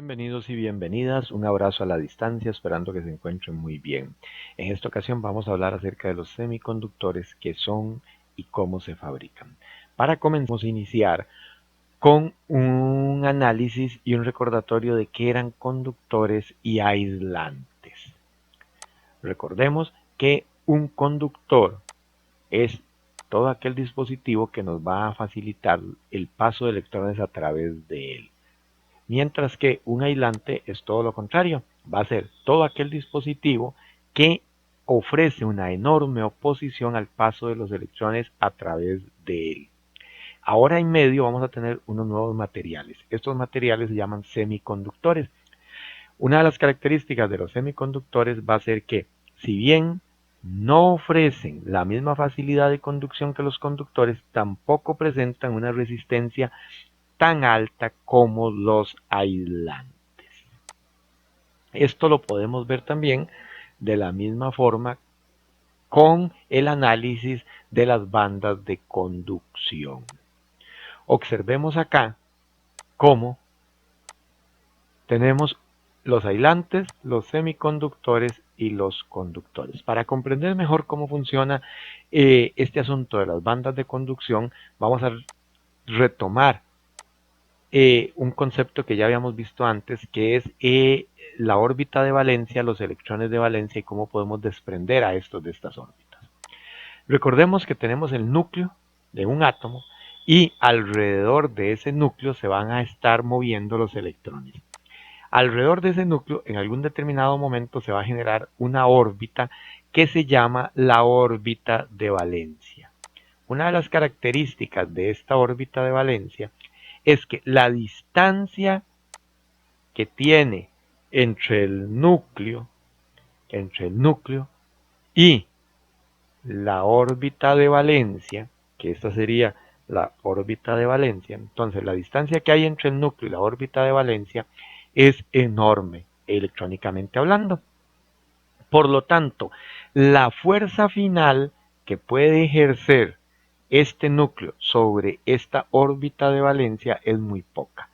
Bienvenidos y bienvenidas, un abrazo a la distancia, esperando que se encuentren muy bien. En esta ocasión vamos a hablar acerca de los semiconductores, qué son y cómo se fabrican. Para comenzar, vamos a iniciar con un análisis y un recordatorio de qué eran conductores y aislantes. Recordemos que un conductor es todo aquel dispositivo que nos va a facilitar el paso de electrones a través de él. Mientras que un aislante es todo lo contrario, va a ser todo aquel dispositivo que ofrece una enorme oposición al paso de los electrones a través de él. Ahora en medio vamos a tener unos nuevos materiales. Estos materiales se llaman semiconductores. Una de las características de los semiconductores va a ser que, si bien no ofrecen la misma facilidad de conducción que los conductores, tampoco presentan una resistencia tan alta como los aislantes. Esto lo podemos ver también de la misma forma con el análisis de las bandas de conducción. Observemos acá cómo tenemos los aislantes, los semiconductores y los conductores. Para comprender mejor cómo funciona este asunto de las bandas de conducción, vamos a retomar un concepto que ya habíamos visto antes, que es la órbita de valencia, los electrones de valencia y cómo podemos desprender a estos de estas órbitas. Recordemos que tenemos el núcleo de un átomo y alrededor de ese núcleo se van a estar moviendo los electrones. Alrededor de ese núcleo, en algún determinado momento, se va a generar una órbita que se llama la órbita de valencia. Una de las características de esta órbita de valencia es que la distancia que tiene entre el núcleo y la órbita de valencia, que esta sería la órbita de valencia, entonces la distancia que hay entre el núcleo y la órbita de valencia es enorme, electrónicamente hablando. Por lo tanto, la fuerza final que puede ejercer este núcleo sobre esta órbita de valencia es muy poca.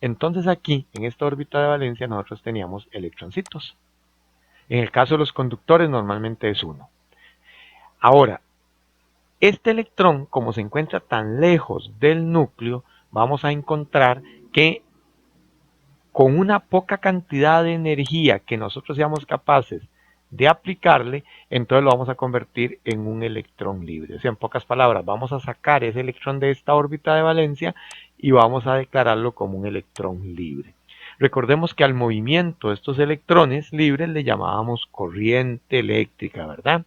Entonces aquí, en esta órbita de valencia, nosotros teníamos electroncitos. En el caso de los conductores, normalmente es 1. Ahora, este electrón, como se encuentra tan lejos del núcleo, vamos a encontrar que con una poca cantidad de energía que nosotros seamos capaces de aplicarle, entonces lo vamos a convertir en un electrón libre. O sea, en pocas palabras, vamos a sacar ese electrón de esta órbita de valencia y vamos a declararlo como un electrón libre. Recordemos que al movimiento de estos electrones libres le llamábamos corriente eléctrica, ¿verdad?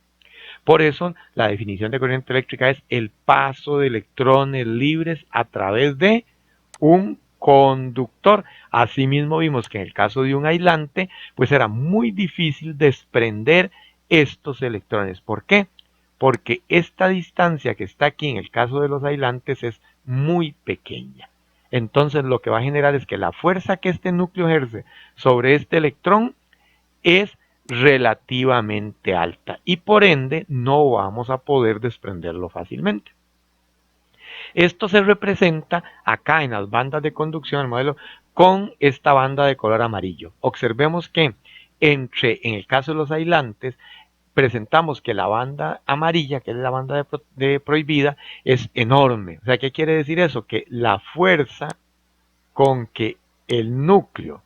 Por eso la definición de corriente eléctrica es el paso de electrones libres a través de un conductor. Asimismo vimos que en el caso de un aislante, pues era muy difícil desprender estos electrones. ¿Por qué? Porque esta distancia que está aquí en el caso de los aislantes es muy pequeña. Entonces lo que va a generar es que la fuerza que este núcleo ejerce sobre este electrón es relativamente alta y por ende no vamos a poder desprenderlo fácilmente. Esto se representa acá en las bandas de conducción del modelo con esta banda de color amarillo. Observemos que en el caso de los aislantes, presentamos que la banda amarilla, que es la banda de prohibida, es enorme. O sea, ¿qué quiere decir eso? Que la fuerza con que el núcleo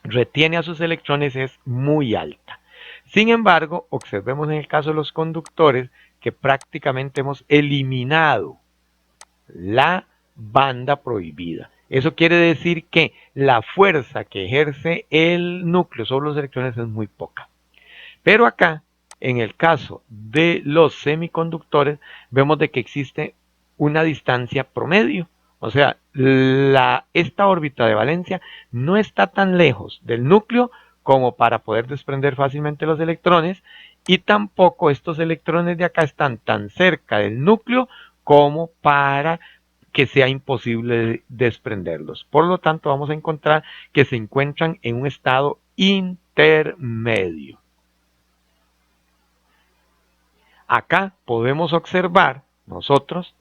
retiene a sus electrones es muy alta. Sin embargo, observemos en el caso de los conductores que prácticamente hemos eliminado la banda prohibida. Eso quiere decir que la fuerza que ejerce el núcleo sobre los electrones es muy poca. Pero acá, en el caso de los semiconductores, vemos de que existe una distancia promedio. O sea, esta órbita de valencia no está tan lejos del núcleo como para poder desprender fácilmente los electrones y tampoco estos electrones de acá están tan cerca del núcleo como para que sea imposible desprenderlos. Por lo tanto, vamos a encontrar que se encuentran en un estado intermedio. Acá podemos observar nosotros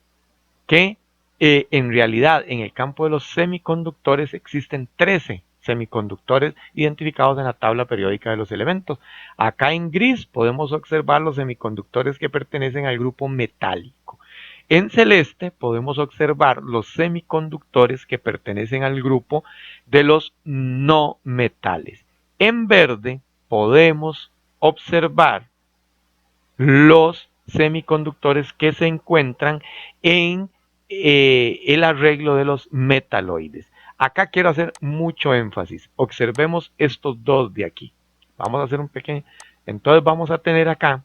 que en realidad en el campo de los semiconductores existen 13 semiconductores identificados en la tabla periódica de los elementos. Acá en gris podemos observar los semiconductores que pertenecen al grupo metálico. En celeste podemos observar los semiconductores que pertenecen al grupo de los no metales. En verde podemos observar los semiconductores que se encuentran en el arreglo de los metaloides. Acá quiero hacer mucho énfasis. Observemos estos dos de aquí. Vamos a hacer un pequeño... Entonces vamos a tener acá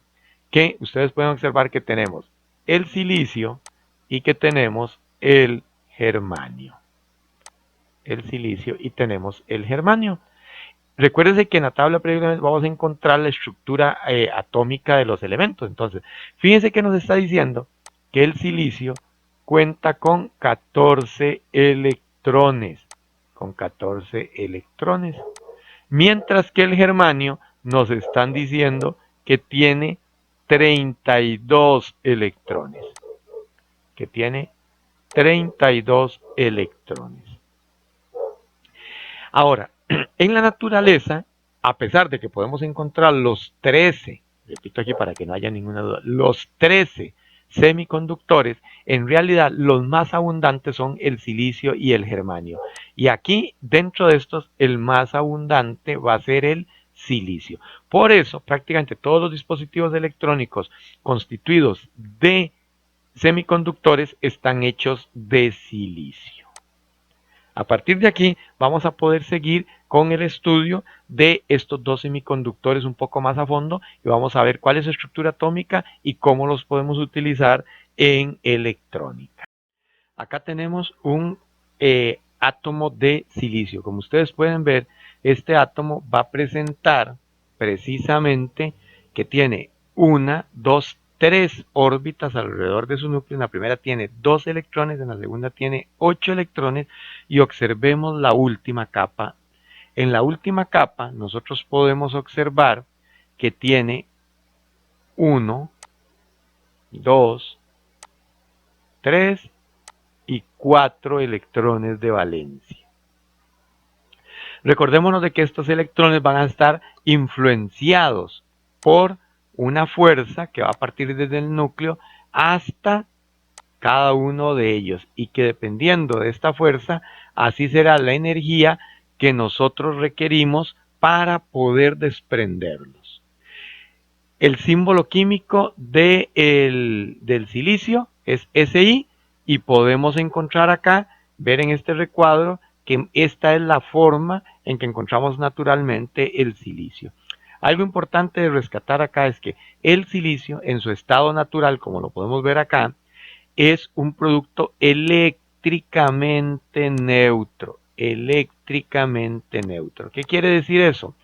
que ustedes pueden observar que tenemos el silicio y que tenemos el germanio. El silicio y tenemos el germanio. Recuérdense que en la tabla periódica vamos a encontrar la estructura atómica de los elementos. Entonces, fíjense que nos está diciendo que el silicio cuenta con 14 electrones. Con 14 electrones. Mientras que el germanio nos están diciendo que tiene 32 electrones. Que tiene 32 electrones. Ahora, en la naturaleza, a pesar de que podemos encontrar los 13, repito aquí para que no haya ninguna duda, los 13 semiconductores, en realidad los más abundantes son el silicio y el germanio. Y aquí, dentro de estos, el más abundante va a ser el silicio. Por eso, prácticamente todos los dispositivos electrónicos constituidos de semiconductores están hechos de silicio. A partir de aquí vamos a poder seguir con el estudio de estos dos semiconductores un poco más a fondo y vamos a ver cuál es su estructura atómica y cómo los podemos utilizar en electrónica. Acá tenemos un átomo de silicio. Como ustedes pueden ver, este átomo va a presentar precisamente que tiene 1, 2, 3 órbitas alrededor de su núcleo. En la primera tiene 2 electrones, en la segunda tiene 8 electrones y observemos la última capa. En la última capa nosotros podemos observar que tiene 1, 2, 3 y 4 electrones de valencia. Recordémonos de que estos electrones van a estar influenciados por una fuerza que va a partir desde el núcleo hasta cada uno de ellos y que dependiendo de esta fuerza, así será la energía que nosotros requerimos para poder desprenderlos. El símbolo químico del silicio es Si y podemos encontrar acá, ver en este recuadro, que esta es la forma en que encontramos naturalmente el silicio. Algo importante de rescatar acá es que el silicio en su estado natural, como lo podemos ver acá, es un producto eléctricamente neutro. Eléctricamente neutro. ¿Qué quiere decir eso?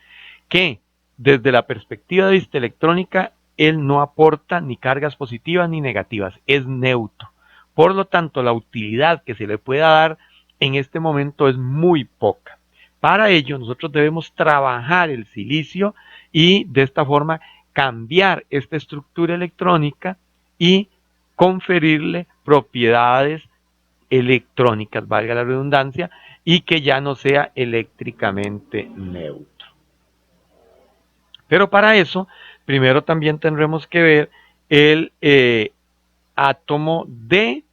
Que desde la perspectiva de vista electrónica, él no aporta ni cargas positivas ni negativas, es neutro. Por lo tanto, la utilidad que se le pueda dar en este momento es muy poca. Para ello, nosotros debemos trabajar el silicio y de esta forma cambiar esta estructura electrónica y conferirle propiedades electrónicas, valga la redundancia, y que ya no sea eléctricamente neutro. Pero para eso, primero también tendremos que ver el átomo de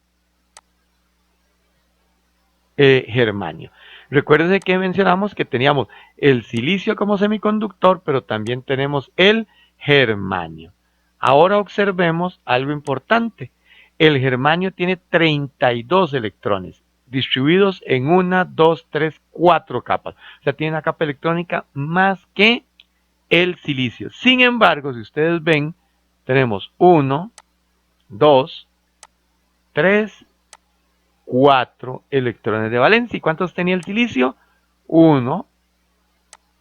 germanio. Recuérdense que mencionamos que teníamos el silicio como semiconductor, pero también tenemos el germanio. Ahora observemos algo importante. El germanio tiene 32 electrones, distribuidos en 1, 2, 3, 4 capas. O sea, tiene una capa electrónica más que el silicio. Sin embargo, si ustedes ven, tenemos 1, 2, 3, 4 electrones de valencia. ¿Y cuántos tenía el silicio? 1,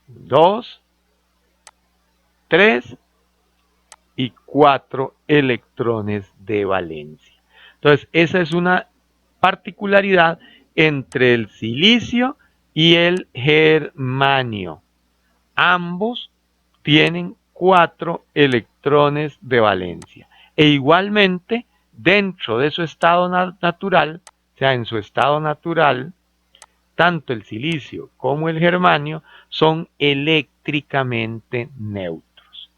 2, 3 y 4 electrones de valencia. Entonces, esa es una particularidad entre el silicio y el germanio. Ambos tienen 4 electrones de valencia. E igualmente, dentro de su estado natural, o sea, en su estado natural, tanto el silicio como el germanio son eléctricamente neutros.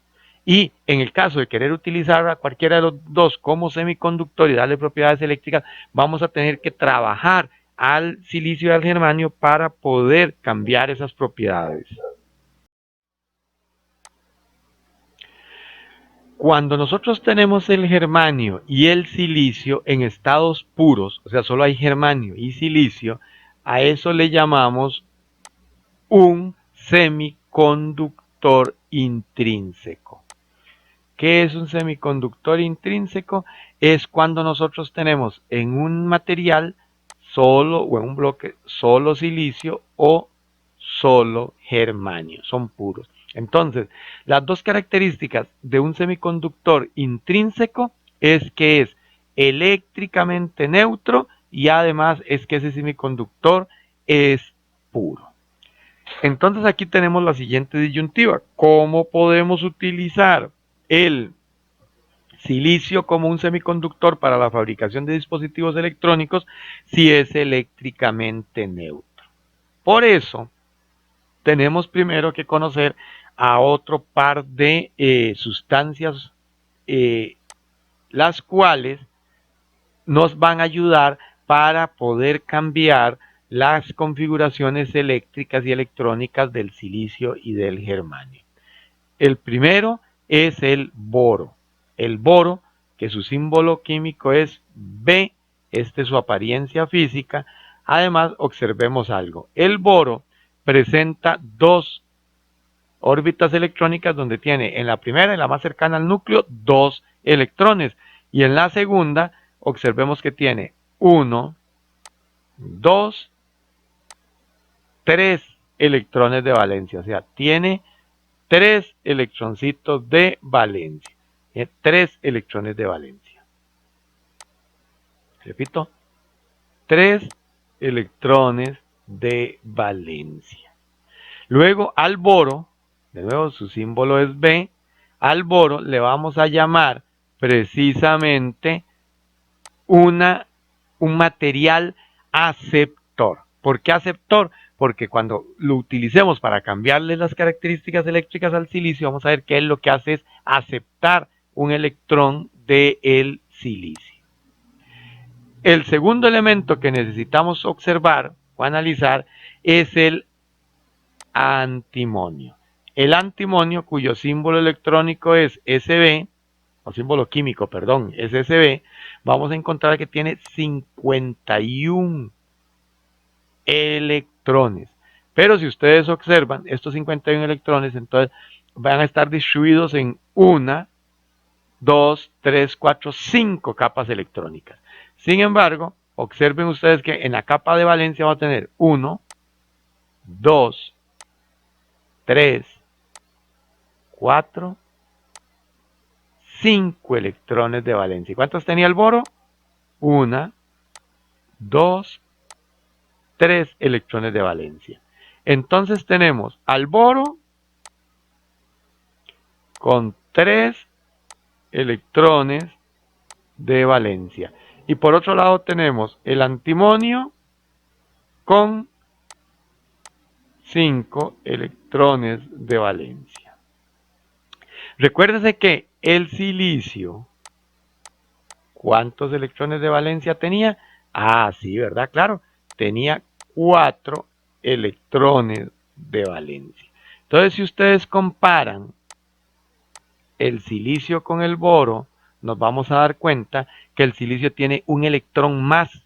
Y en el caso de querer utilizar a cualquiera de los dos como semiconductor y darle propiedades eléctricas, vamos a tener que trabajar al silicio y al germanio para poder cambiar esas propiedades. Cuando nosotros tenemos el germanio y el silicio en estados puros, o sea, solo hay germanio y silicio, a eso le llamamos un semiconductor intrínseco. ¿Qué es un semiconductor intrínseco? Es cuando nosotros tenemos en un material solo o en un bloque solo silicio o solo germanio, son puros. Entonces, las dos características de un semiconductor intrínseco es que es eléctricamente neutro y además es que ese semiconductor es puro. Entonces aquí tenemos la siguiente disyuntiva. ¿Cómo podemos utilizar el silicio como un semiconductor para la fabricación de dispositivos electrónicos si es eléctricamente neutro? Por eso, tenemos primero que conocer a otro par de sustancias las cuales nos van a ayudar para poder cambiar las configuraciones eléctricas y electrónicas del silicio y del germanio. El primero es el boro. El boro, que su símbolo químico es B, esta es su apariencia física. Además, observemos algo. El boro presenta dos órbitas electrónicas donde tiene en la primera, en la más cercana al núcleo, 2 electrones. Y en la segunda, observemos que tiene 1, 2, 3 electrones de valencia. O sea, tiene 3 electroncitos de valencia. 3 electrones de valencia. Repito, 3 electrones de valencia. Luego al boro, de nuevo su símbolo es B, al boro le vamos a llamar precisamente un material aceptor. ¿Por qué aceptor? Porque cuando lo utilicemos para cambiarle las características eléctricas al silicio, vamos a ver que él lo que hace es aceptar un electrón del silicio. El segundo elemento que necesitamos observar o analizar es el antimonio. El antimonio, cuyo símbolo electrónico es Sb, o símbolo químico, perdón, es Sb, vamos a encontrar que tiene 51 electrones. Pero si ustedes observan, estos 51 electrones, entonces van a estar distribuidos en 1, 2, 3, 4, 5 capas electrónicas. Sin embargo, observen ustedes que en la capa de valencia va a tener 1, 2, 3, 4, 5 electrones de valencia. ¿Y cuántos tenía el boro? 1, 2, 3 electrones de valencia. Entonces tenemos al boro con 3 electrones de valencia. Y por otro lado tenemos el antimonio con 5 electrones de valencia. Recuérdese que el silicio, ¿cuántos electrones de valencia tenía? Ah, sí, ¿verdad? Claro, tenía 4 electrones de valencia. Entonces, si ustedes comparan el silicio con el boro, nos vamos a dar cuenta que el silicio tiene un electrón más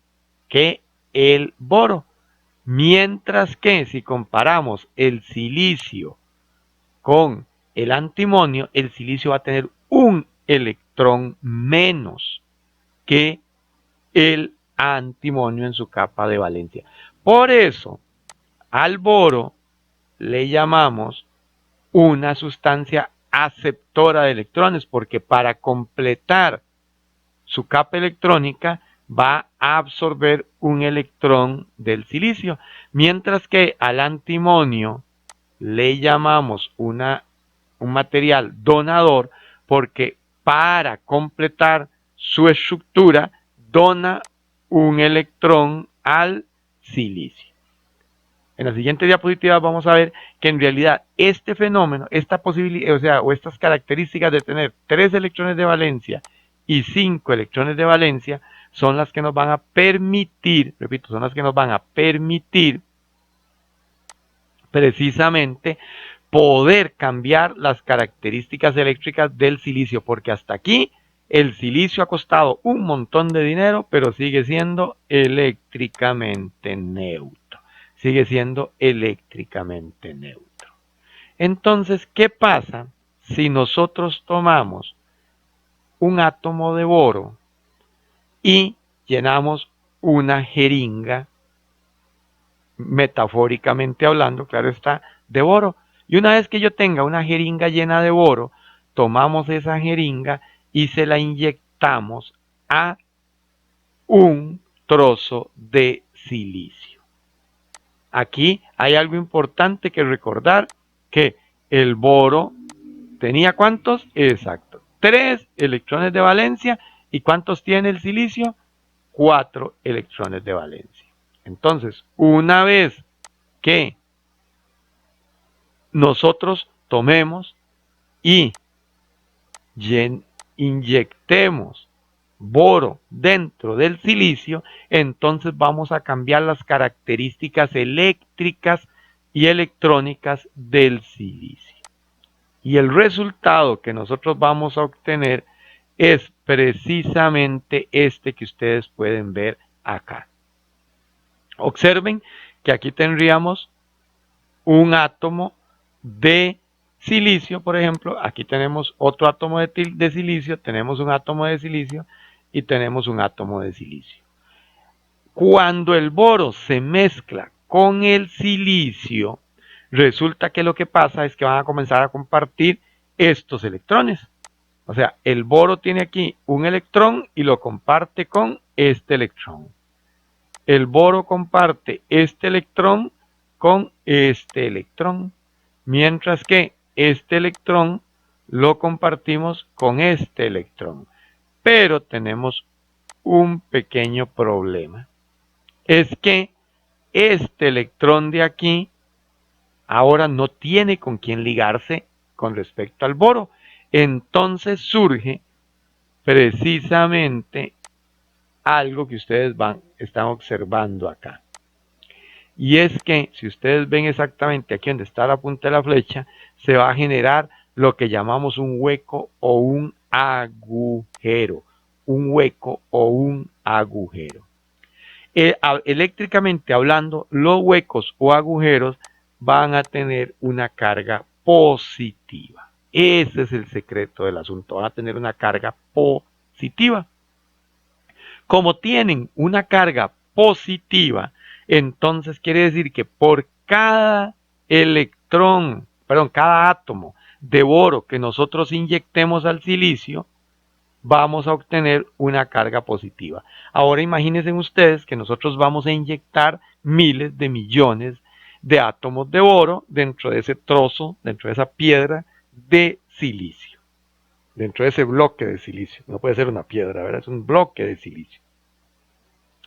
que el boro. Mientras que si comparamos el silicio con el antimonio, el silicio va a tener un electrón menos que el antimonio en su capa de valencia. Por eso, al boro le llamamos una sustancia aceptora de electrones, porque para completar su capa electrónica va a absorber un electrón del silicio, mientras que al antimonio le llamamos un material donador, porque para completar su estructura dona un electrón al silicio. En la siguiente diapositiva vamos a ver que en realidad este fenómeno, esta posibilidad, o estas características de tener 3 electrones de valencia y 5 electrones de valencia son las que nos van a permitir, repito, son las que nos van a permitir precisamente poder cambiar las características eléctricas del silicio, porque hasta aquí el silicio ha costado un montón de dinero, pero sigue siendo eléctricamente neutro. Sigue siendo eléctricamente neutro. Entonces, ¿qué pasa si nosotros tomamos un átomo de boro y llenamos una jeringa, metafóricamente hablando, claro está, de boro? Y una vez que yo tenga una jeringa llena de boro, tomamos esa jeringa y se la inyectamos a un trozo de silicio. Aquí hay algo importante que recordar, que el boro tenía ¿cuántos? Exacto, 3 electrones de valencia. ¿Y cuántos tiene el silicio? 4 electrones de valencia. Entonces, una vez que nosotros tomemos y inyectemos boro dentro del silicio, entonces vamos a cambiar las características eléctricas y electrónicas del silicio. Y el resultado que nosotros vamos a obtener es precisamente este que ustedes pueden ver acá. Observen que aquí tendríamos un átomo de silicio, por ejemplo. Aquí tenemos otro átomo de silicio, tenemos un átomo de silicio y tenemos un átomo de silicio. Cuando el boro se mezcla con el silicio, resulta que lo que pasa es que van a comenzar a compartir estos electrones. O sea, el boro tiene aquí un electrón y lo comparte con este electrón. El boro comparte este electrón con este electrón, mientras que este electrón lo compartimos con este electrón. Pero tenemos un pequeño problema. Es que este electrón de aquí ahora no tiene con quién ligarse con respecto al boro. Entonces surge precisamente algo que ustedes están observando acá. Y es que si ustedes ven exactamente aquí donde está la punta de la flecha, se va a generar lo que llamamos un hueco o un agujero. Un hueco o un agujero. Eléctricamente hablando, los huecos o agujeros van a tener una carga positiva. Ese es el secreto del asunto, van a tener una carga positiva. Como tienen una carga positiva, entonces quiere decir que por cada cada átomo de boro que nosotros inyectemos al silicio, vamos a obtener una carga positiva. Ahora imagínense ustedes que nosotros vamos a inyectar miles de millones de átomos de boro dentro de ese trozo, dentro de esa piedra de silicio, dentro de ese bloque de silicio. No puede ser una piedra, ¿verdad? Es un bloque de silicio.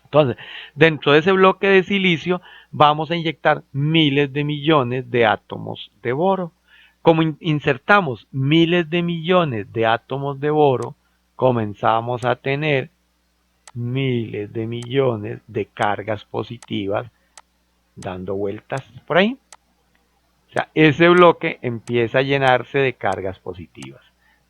Entonces, dentro de ese bloque de silicio vamos a inyectar miles de millones de átomos de boro. Como insertamos miles de millones de átomos de boro, comenzamos a tener miles de millones de cargas positivas dando vueltas por ahí. O sea, ese bloque empieza a llenarse de cargas positivas,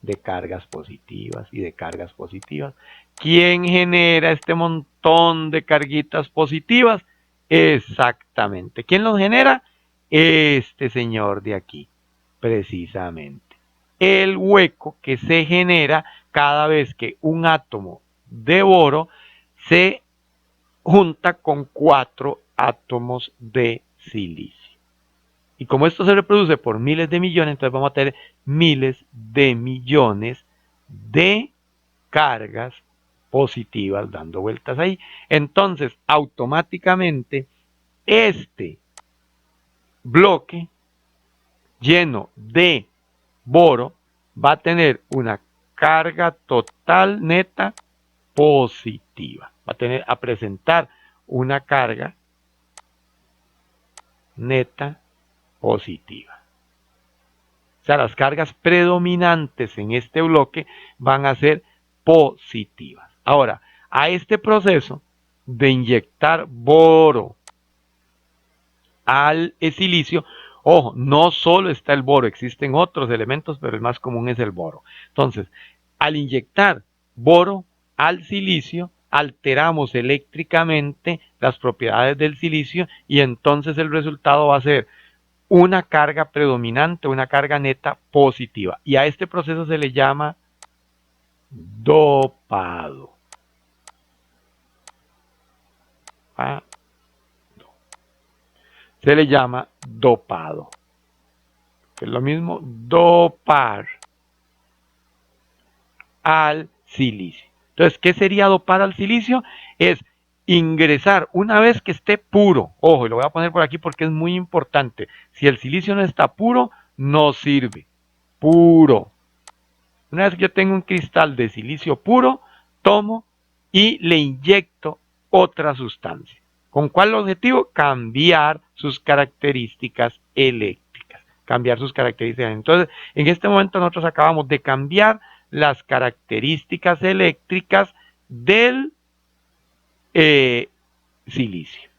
de cargas positivas y de cargas positivas. ¿Quién genera este montón de carguitas positivas? Exactamente. ¿Quién los genera? Este señor de aquí, precisamente. El hueco que se genera cada vez que un átomo de boro se junta con 4 átomos de silicio. Y como esto se reproduce por miles de millones, entonces vamos a tener miles de millones de cargas positivas dando vueltas ahí. Entonces, automáticamente, este bloque lleno de boro va a tener una carga total neta positiva. Va a presentar una carga neta positiva. O sea, las cargas predominantes en este bloque van a ser positivas. Ahora, a este proceso de inyectar boro al silicio, ojo, no solo está el boro, existen otros elementos, pero el más común es el boro. Entonces, al inyectar boro al silicio, alteramos eléctricamente las propiedades del silicio y entonces el resultado va a ser una carga predominante, una carga neta positiva. Y a este proceso se le llama dopado. Se le llama dopado. Que es lo mismo, dopar al silicio. Entonces, ¿qué sería dopar al silicio? Es ingresar una vez que esté puro. Ojo, y lo voy a poner por aquí porque es muy importante. Si el silicio no está puro, no sirve. Puro. Una vez que yo tengo un cristal de silicio puro, tomo y le inyecto otra sustancia. ¿Con cuál objetivo? Cambiar sus características eléctricas. Cambiar sus características. Entonces, en este momento nosotros acabamos de cambiar las características eléctricas del silicio.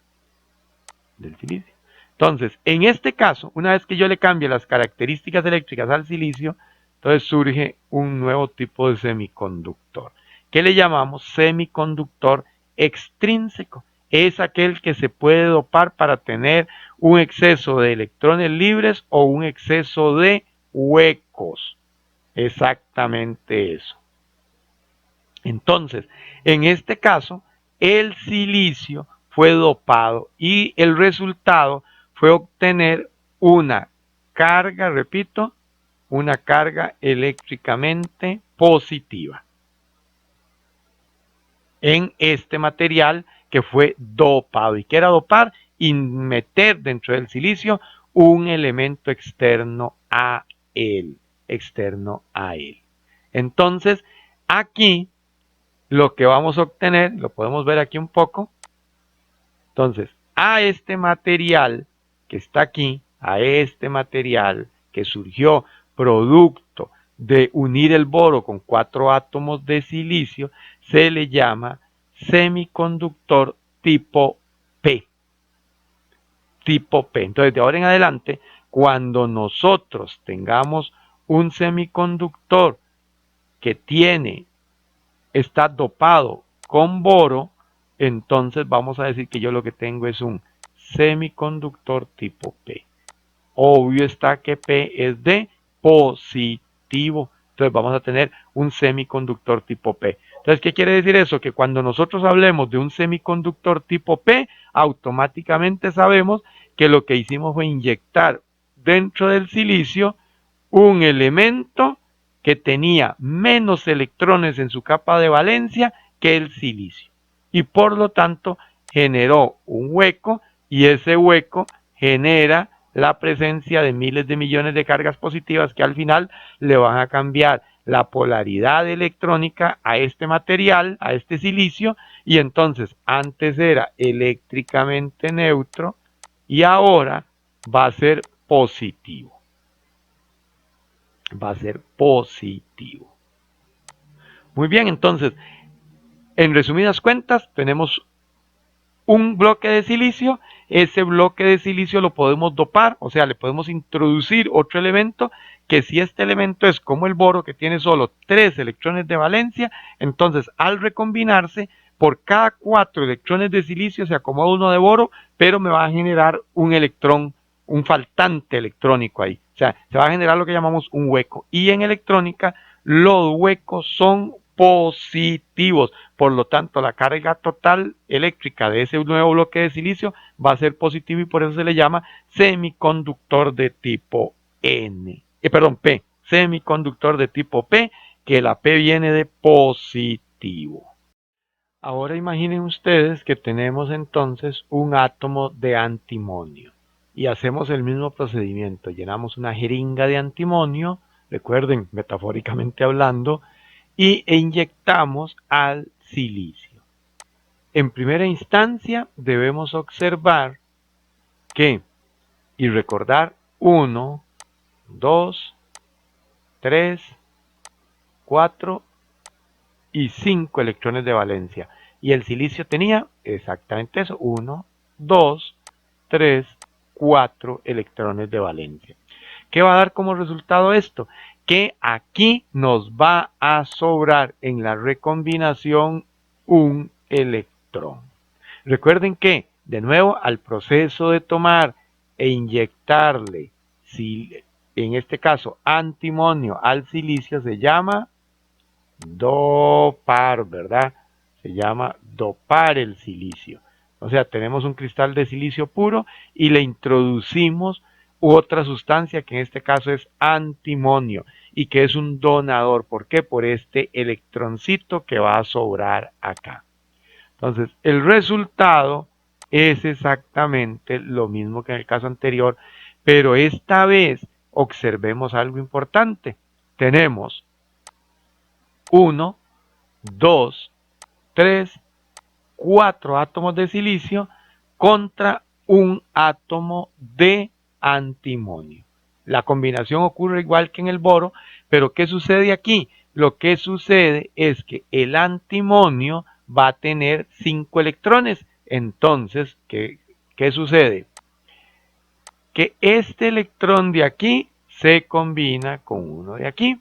Entonces, en este caso, una vez que yo le cambie las características eléctricas al silicio, entonces surge un nuevo tipo de semiconductor, que le llamamos semiconductor extrínseco. Es aquel que se puede dopar para tener un exceso de electrones libres o un exceso de huecos. Exactamente eso. Entonces, en este caso, el silicio fue dopado y el resultado fue obtener una carga, repito, una carga eléctricamente positiva en este material que fue dopado. ¿Y qué era dopar? Y meter dentro del silicio un elemento externo a él. Entonces, aquí lo que vamos a obtener, lo podemos ver aquí un poco. Entonces, a este material que está aquí, a este material que surgió producto de unir el boro con 4 átomos de silicio, se le llama semiconductor tipo P. Tipo P. Entonces, de ahora en adelante, cuando nosotros tengamos un semiconductor que está dopado con boro, entonces vamos a decir que yo lo que tengo es un semiconductor tipo P. Obvio está que P es de positivo. Entonces vamos a tener un semiconductor tipo P. Entonces, ¿qué quiere decir eso? Que cuando nosotros hablemos de un semiconductor tipo P, automáticamente sabemos que lo que hicimos fue inyectar dentro del silicio un elemento que tenía menos electrones en su capa de valencia que el silicio. Y por lo tanto generó un hueco y ese hueco genera la presencia de miles de millones de cargas positivas que al final le van a cambiar la polaridad electrónica a este material, a este silicio, y entonces antes era eléctricamente neutro y ahora va a ser positivo. Va a ser positivo. Muy bien, entonces, en resumidas cuentas, tenemos un bloque de silicio. Ese bloque de silicio lo podemos dopar, o sea, le podemos introducir otro elemento, que si este elemento es como el boro, que tiene solo 3 electrones de valencia, entonces al recombinarse, por cada 4 electrones de silicio se acomoda uno de boro, pero me va a generar un electrón, un faltante electrónico ahí. O sea, se va a generar lo que llamamos un hueco. Y en electrónica, los huecos son positivos. Por lo tanto, la carga total eléctrica de ese nuevo bloque de silicio va a ser positiva y por eso se le llama semiconductor de tipo P. Semiconductor de tipo P, que la P viene de positivo. Ahora imaginen ustedes que tenemos entonces un átomo de antimonio y hacemos el mismo procedimiento. Llenamos una jeringa de antimonio, recuerden, metafóricamente hablando, e inyectamos al silicio. En primera instancia debemos observar que y recordar 1, 2, 3, 4 y 5 electrones de valencia. Y el silicio tenía exactamente eso, 1, 2, 3, 4 electrones de valencia. ¿Qué va a dar como resultado esto? Que aquí nos va a sobrar en la recombinación un electrón. Recuerden que, de nuevo, al proceso de tomar e inyectarle, en este caso, antimonio al silicio se llama dopar, ¿verdad? Se llama dopar el silicio. O sea, tenemos un cristal de silicio puro y le introducimos otra sustancia que en este caso es antimonio y que es un donador. ¿Por qué? Por este electroncito que va a sobrar acá. Entonces, el resultado es exactamente lo mismo que en el caso anterior, pero esta vez observemos algo importante. Tenemos 1, 2, 3, 4 átomos de silicio contra un átomo de antimonio. La combinación ocurre igual que en el boro, pero ¿qué sucede aquí? Lo que sucede es que el antimonio va a tener 5 electrones. Entonces, ¿qué sucede? Que este electrón de aquí se combina con uno de aquí.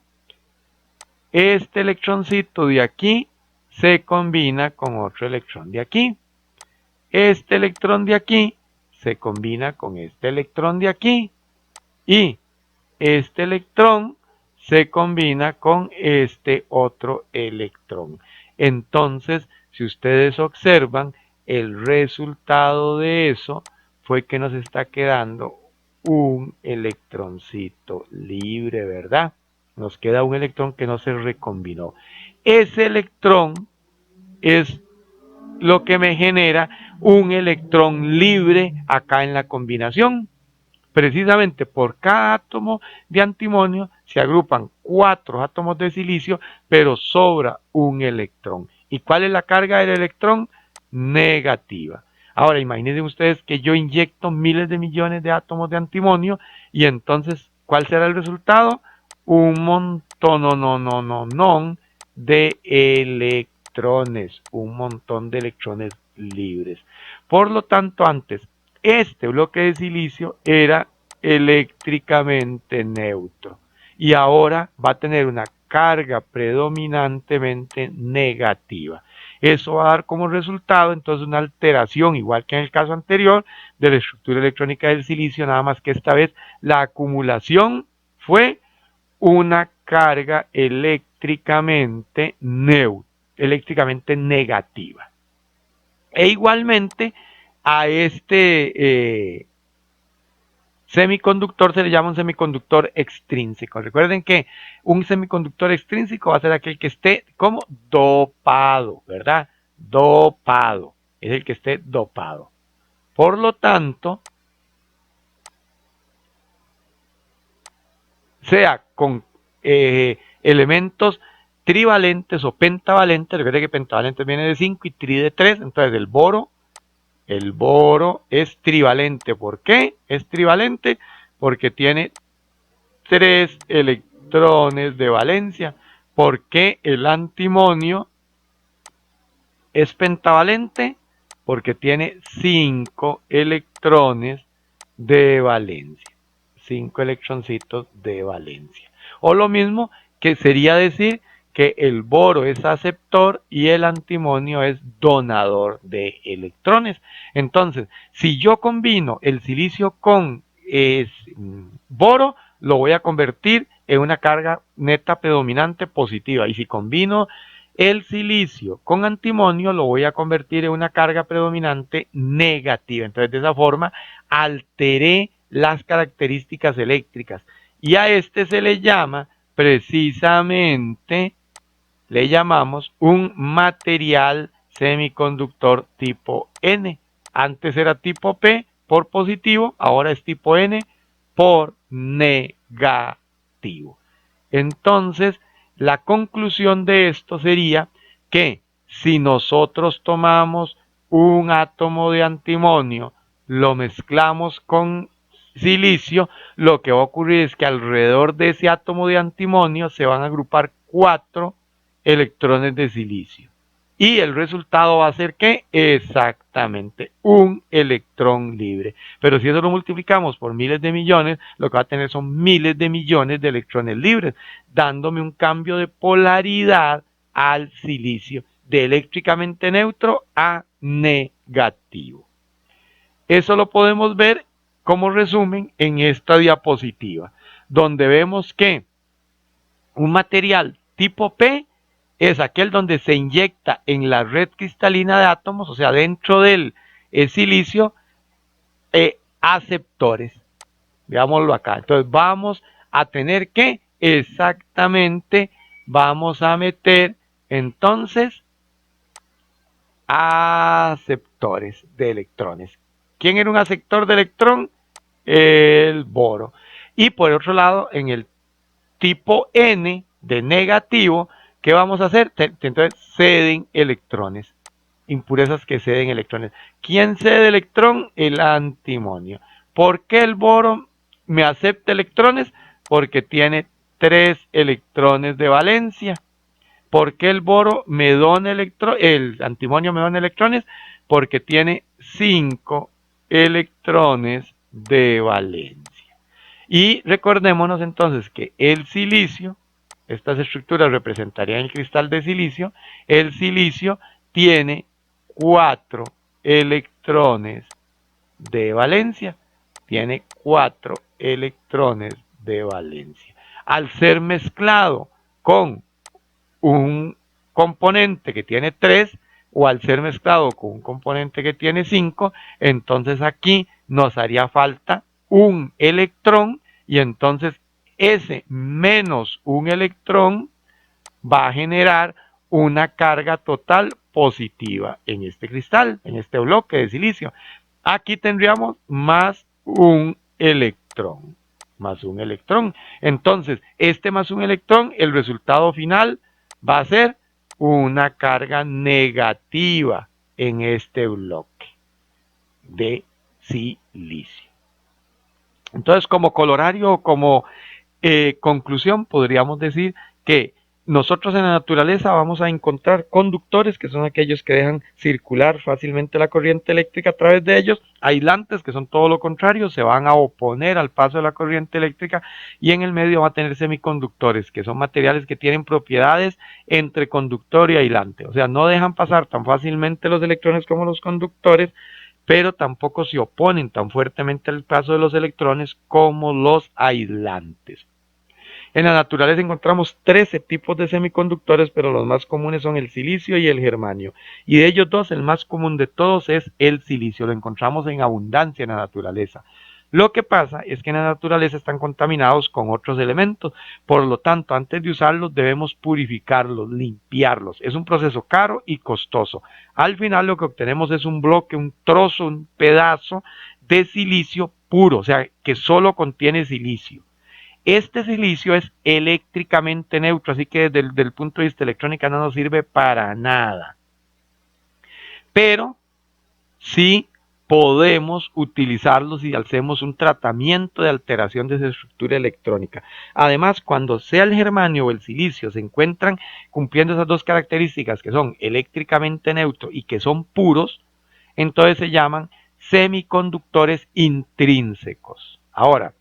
Este electroncito de aquí se combina con otro electrón de aquí. Este electrón de aquí se combina con este electrón de aquí. Y este electrón se combina con este otro electrón. Entonces, si ustedes observan, el resultado de eso fue que nos está quedando un electroncito libre, ¿verdad? Nos queda un electrón que no se recombinó. Ese electrón es lo que me genera un electrón libre acá en la combinación. Precisamente por cada átomo de antimonio se agrupan 4 átomos de silicio, pero sobra un electrón. ¿Y cuál es la carga del electrón? Negativa. Ahora, imaginen ustedes que yo inyecto miles de millones de átomos de antimonio y entonces, ¿cuál será el resultado? Un montón de electrones, un montón de electrones libres. Por lo tanto, antes, este bloque de silicio era eléctricamente neutro y ahora va a tener una carga predominantemente negativa. Eso va a dar como resultado entonces una alteración, igual que en el caso anterior, de la estructura electrónica del silicio, nada más que esta vez la acumulación fue una carga eléctricamente negativa. E igualmente a este semiconductor se le llama un semiconductor extrínseco. Recuerden que un semiconductor extrínseco va a ser aquel que esté como dopado, ¿verdad? Dopado. Es el que esté dopado. Por lo tanto, sea con elementos trivalentes o pentavalentes, recuerden que pentavalentes viene de 5 y tri de 3, entonces el boro es trivalente. ¿Por qué es trivalente? Porque tiene 3 electrones de valencia. ¿Por qué el antimonio es pentavalente? Porque tiene 5 electrones de valencia. 5 electroncitos de valencia. O lo mismo que sería decir que el boro es aceptor y el antimonio es donador de electrones. Entonces, si yo combino el silicio con boro, lo voy a convertir en una carga neta predominante positiva. Y si combino el silicio con antimonio, lo voy a convertir en una carga predominante negativa. Entonces, de esa forma, alteré las características eléctricas. Y a este se le llama precisamente, le llamamos un material semiconductor tipo N. Antes era tipo P por positivo, ahora es tipo N por negativo. Entonces, la conclusión de esto sería que si nosotros tomamos un átomo de antimonio, lo mezclamos con silicio, lo que va a ocurrir es que alrededor de ese átomo de antimonio se van a agrupar 4 electrones de silicio. Y el resultado va a ser que exactamente un electrón libre. Pero si eso lo multiplicamos por miles de millones, lo que va a tener son miles de millones de electrones libres, dándome un cambio de polaridad al silicio, de eléctricamente neutro a negativo. Eso lo podemos ver como resumen en esta diapositiva, donde vemos que un material tipo P es aquel donde se inyecta en la red cristalina de átomos, o sea, dentro del silicio, aceptores. Veámoslo acá. Entonces vamos a tener que exactamente, vamos a meter entonces aceptores de electrones. ¿Quién era un aceptor de electrón? El boro. Y por otro lado, en el tipo N de negativo, ¿qué vamos a hacer? Entonces ceden electrones, impurezas que ceden electrones. ¿Quién cede electrón? El antimonio. ¿Por qué el boro me acepta electrones? Porque tiene 3 electrones de valencia. ¿Por qué el boro me dona electrones? El antimonio me dona electrones porque tiene 5 electrones de valencia. Y recordémonos entonces que el silicio, estas estructuras representarían el cristal de silicio, el silicio tiene 4 electrones de valencia, tiene 4 electrones de valencia. Al ser mezclado con un componente que tiene 3 o al ser mezclado con un componente que tiene 5, entonces aquí nos haría falta un electrón y entonces ese menos un electrón va a generar una carga total positiva en este cristal, en este bloque de silicio. Aquí tendríamos más un electrón, más un electrón. Entonces, este más un electrón, el resultado final va a ser una carga negativa en este bloque de silicio. Entonces, como colorario o como conclusión, podríamos decir que nosotros en la naturaleza vamos a encontrar conductores, que son aquellos que dejan circular fácilmente la corriente eléctrica a través de ellos, aislantes, que son todo lo contrario, se van a oponer al paso de la corriente eléctrica, y en el medio va a tener semiconductores, que son materiales que tienen propiedades entre conductor y aislante, o sea, no dejan pasar tan fácilmente los electrones como los conductores, pero tampoco se oponen tan fuertemente al paso de los electrones como los aislantes. En la naturaleza encontramos 13 tipos de semiconductores, pero los más comunes son el silicio y el germanio. Y de ellos dos, el más común de todos es el silicio. Lo encontramos en abundancia en la naturaleza. Lo que pasa es que en la naturaleza están contaminados con otros elementos. Por lo tanto, antes de usarlos debemos purificarlos, limpiarlos. Es un proceso caro y costoso. Al final lo que obtenemos es un bloque, un trozo, un pedazo de silicio puro, o sea, que solo contiene silicio. Este silicio es eléctricamente neutro, así que desde el punto de vista electrónica no nos sirve para nada. Pero sí podemos utilizarlo si hacemos un tratamiento de alteración de su estructura electrónica. Además, cuando sea el germanio o el silicio se encuentran cumpliendo esas dos características que son eléctricamente neutro y que son puros, entonces se llaman semiconductores intrínsecos. Ahora,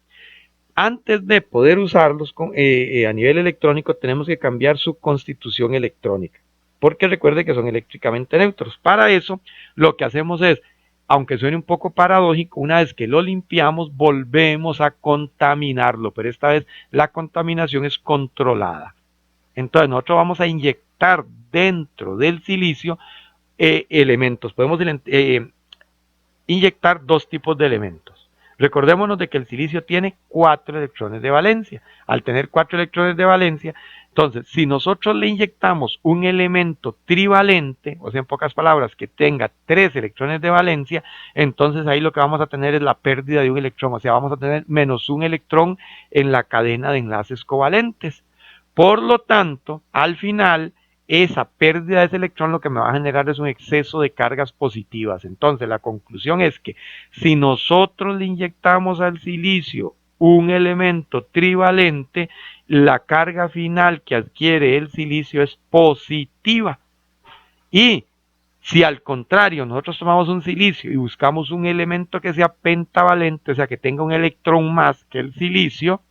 antes de poder usarlos a nivel electrónico tenemos que cambiar su constitución electrónica, porque recuerde que son eléctricamente neutros. Para eso lo que hacemos es, aunque suene un poco paradójico, una vez que lo limpiamos volvemos a contaminarlo, pero esta vez la contaminación es controlada. Entonces nosotros vamos a inyectar dentro del silicio elementos. Podemos inyectar dos tipos de elementos. Recordémonos de que el silicio tiene 4 electrones de valencia. Al tener 4 electrones de valencia, entonces, si nosotros le inyectamos un elemento trivalente, o sea, en pocas palabras, que tenga 3 electrones de valencia, entonces ahí lo que vamos a tener es la pérdida de un electrón, o sea, vamos a tener menos un electrón en la cadena de enlaces covalentes. Por lo tanto, al final, esa pérdida de ese electrón lo que me va a generar es un exceso de cargas positivas. Entonces la conclusión es que si nosotros le inyectamos al silicio un elemento trivalente, la carga final que adquiere el silicio es positiva. Y si al contrario nosotros tomamos un silicio y buscamos un elemento que sea pentavalente, o sea que tenga un electrón más que el silicio,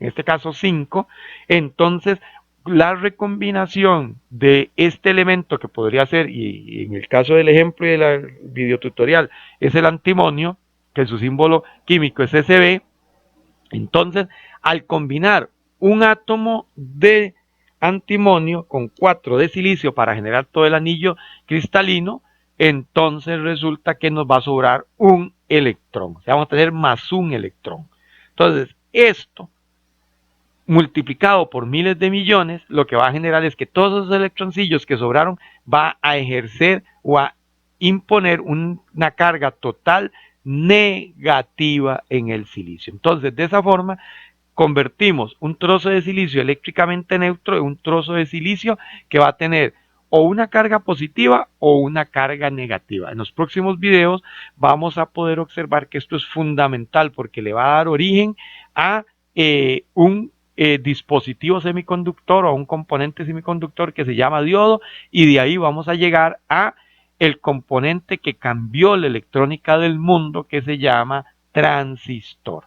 en este caso 5, entonces la recombinación de este elemento que podría ser, y en el caso del ejemplo y del videotutorial, es el antimonio, que su símbolo químico es Sb, entonces al combinar un átomo de antimonio con 4 de silicio para generar todo el anillo cristalino, entonces resulta que nos va a sobrar un electrón, o sea, vamos a tener más un electrón. Entonces, esto multiplicado por miles de millones, lo que va a generar es que todos esos electroncillos que sobraron va a ejercer o a imponer una carga total negativa en el silicio. Entonces, de esa forma, convertimos un trozo de silicio eléctricamente neutro en un trozo de silicio que va a tener o una carga positiva o una carga negativa. En los próximos videos vamos a poder observar que esto es fundamental porque le va a dar origen a un dispositivo semiconductor o a un componente semiconductor que se llama diodo, y de ahí vamos a llegar a el componente que cambió la electrónica del mundo, que se llama transistor.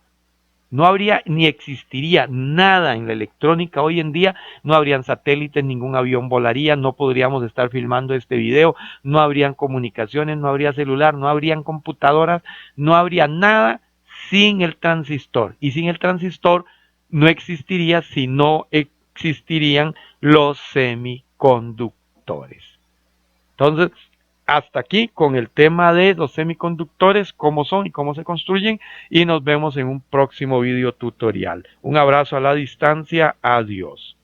No habría ni existiría nada en la electrónica hoy en día, no habrían satélites, ningún avión volaría, no podríamos estar filmando este video, no habrían comunicaciones, no habría celular, no habrían computadoras, no habría nada sin el transistor. Y sin el transistor no existiría si no existirían los semiconductores. Entonces, hasta aquí con el tema de los semiconductores, cómo son y cómo se construyen, y nos vemos en un próximo video tutorial. Un abrazo a la distancia, adiós.